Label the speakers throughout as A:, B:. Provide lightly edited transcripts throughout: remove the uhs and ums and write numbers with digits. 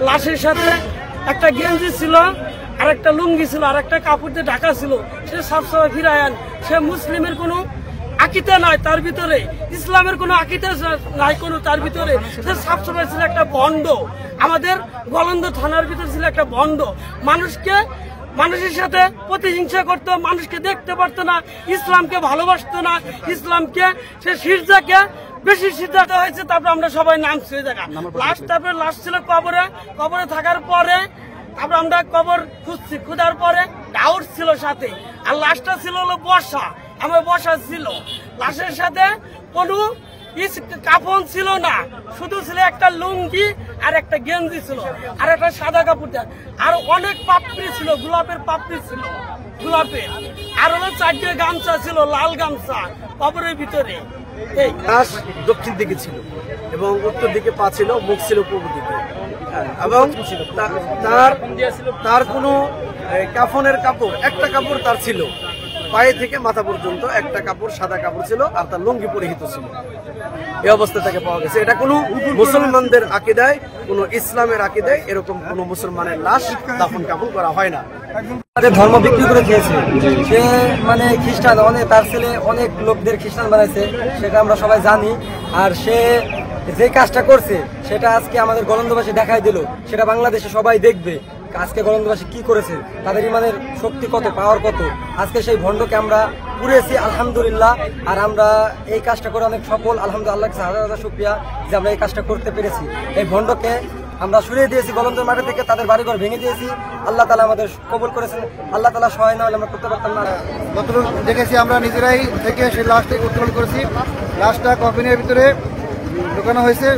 A: লাশের সাথে একটা গেঞ্জি ছিল, আর একটা লুঙ্গি ছিল, আর একটা কাপড় দিয়ে ঢাকা ছিল। সে সবসময় ফিরায়ান, সে মুসলিমের কোনো আকিদা নাই তার ভিতরে, ইসলামের কোনো আকিদা নাই কোনো তার ভিতরে। সে সবসময় ছিল একটা ভণ্ড। আমাদের গোলন্দ থানার ভিতরে ছিল একটা ভণ্ড। মানুষের সাথে প্রতিহিংসা করতো, মানুষকে দেখতে পারতো না, ইসলামকে ভালোবাসতো না, ইসলামকে সে শিরজাকে বেশি সিদ্ধান্ত হয়েছে। তারপরে আমরা সবাই নামছি ওই জায়গা লাস্ট। তারপরে লাশ ছিল কবরে থাকার পরে তারপরে আমরা কবর খুঁজছি, খুঁজার পরে ডাউট ছিল সাথে, আর লাশটা ছিল হলো বসা। আমার বসা ছিল, লাশের সাথে কোনো কাফন ছিল না, শুধু ছিল একটা লুঙ্গি আর একটা গেঞ্জি ছিল, আর একটা সাদা কাপড়, আর অনেক পাপড়ি ছিল, গোলাপের পাপড়ি ছিল, গোলাপের, আর হলো 4টে গামছা ছিল, লাল গামছা কবরের ভিতরে।
B: লাশ দক্ষিণ দিকে ছিল এবং উত্তর দিকে পা ছিল, মুখ ছিল পূর্ব দিকে, এবং তার কোনো কাফনের কাপড়, একটা কাপড় তার ছিল পায়ে থেকে মাথা পর্যন্ত, একটা কাপড় সাদা কাপড় ছিল, আর তার লুঙ্গি পরিহিত ছিল। এই অবস্থা থেকে পাওয়া গেছে। এটা কোনো মুসলমানদের আকিদায়, কোনো ইসলামের আকিদায় এরকম কোনো মুসলমানের লাশ দাফন কাফন করা হয় না।
C: ধর্ম বিক্রি করে খেয়েছে সে, মানে খ্রিস্টান, তার ছেলে অনেক লোকদের খ্রিস্টান বানাইছে, সেটা আমরা সবাই জানি। আর সে যে কাজটা করছে সেটা আজকে আমাদের গোলন্দবাসী দেখাই দিল, সেটা বাংলাদেশে সবাই দেখবে আজকে গোলন্দবাসী কি করেছে, তাদের ইমানের শক্তি কত, পাওয়ার কত। আজকে সেই ভণ্ডকে আমরা পুড়েছি আলহামদুলিল্লাহ, আর আমরা এই কাজটা করে অনেক সফল আলহামদুলিল্লাহ, হাজার হাজার শুকরিয়া যে আমরা এই কাজটা করতে পেরেছি। এই ভণ্ডকে আমরা সরিয়ে দিয়েছি গোলন্দের মাঠে থেকে, তাদের বাড়িঘর ভেঙে দিয়েছি। আল্লাহ তাআলা আমাদের কবুল করেছেন, আল্লাহ তাআলা সহায় না হলে আমরা করতে পারতাম না।
D: যতটুকু দেখেছি আমরা নিজেরাই থেকে সেই লাশটাকে উত্তোলন করেছি। লাশটা কফিনের ভিতরে ঢোকানো হয়েছে,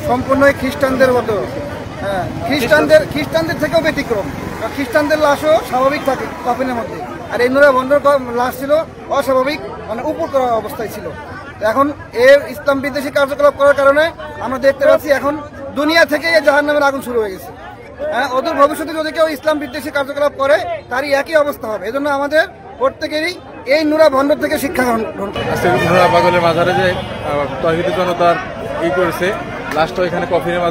D: সম্পূর্ণই খ্রিস্টানদের মতো। হ্যাঁ, খ্রিস্টানদের থেকেও ব্যতিক্রম। খ্রিস্টানদের লাশও স্বাভাবিক থাকে কফিনের মধ্যে, আর এই নুরা ভণ্ডর লাশ ছিল অস্বাভাবিক, মানে উপর করা অবস্থায় ছিল। এখন এর ইসলাম বিদ্বেষী কার্যকলাপ করার কারণে আমরা দেখতে পাচ্ছি এখন দুনিয়া থেকে জাহান্নামের আগুন শুরু হয়ে গেছে। হ্যাঁ, ওদের ভবিষ্যতে যদি কেউ ইসলাম বিদ্বেষী কার্যকলাপ করে তারই একই অবস্থা হবে। এজন্য আমাদের প্রত্যেকেরই এই নুরা ভণ্ড থেকে শিক্ষা গ্রহণ করতে হবে।
E: নুরা পাগলের মাঝারে যে তৌহিদি জনতার করেছে, লাশটা এখানে কফিনের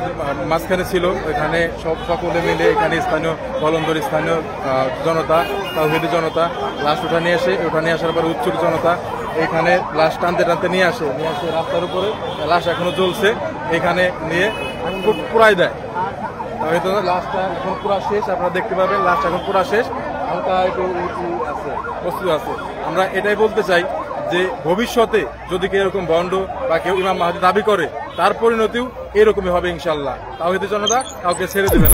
E: মাঝখানে ছিল, এখানে সকলে মিলে এখানে স্থানীয় গোলন্দর স্থানীয় জনতা, তৌহিদি জনতা লাশ উঠানে আসার পরে উৎসুক জনতা এখানে লাশ টানতে নিয়ে আসে রাস্তার উপরে। লাশ এখনো জ্বলছে, এখানে নিয়ে পুরাই দেয়। হয়তো লাশটা এখন পুরা শেষ, আপনারা দেখতে পাবেন লাশটা এখন পুরা শেষ, হালকা একটু আছে, প্রস্তুত আছে। আমরা এটাই বলতে চাই যে ভবিষ্যতে যদি কেউ এরকম ভণ্ড বা কেউ ইমাম মাহদী দাবি করে, তার পরিণতিও এরকমই হবে ইনশাল্লাহ। তাওহীদের জনতা কাউকে ছেড়ে দেবেন।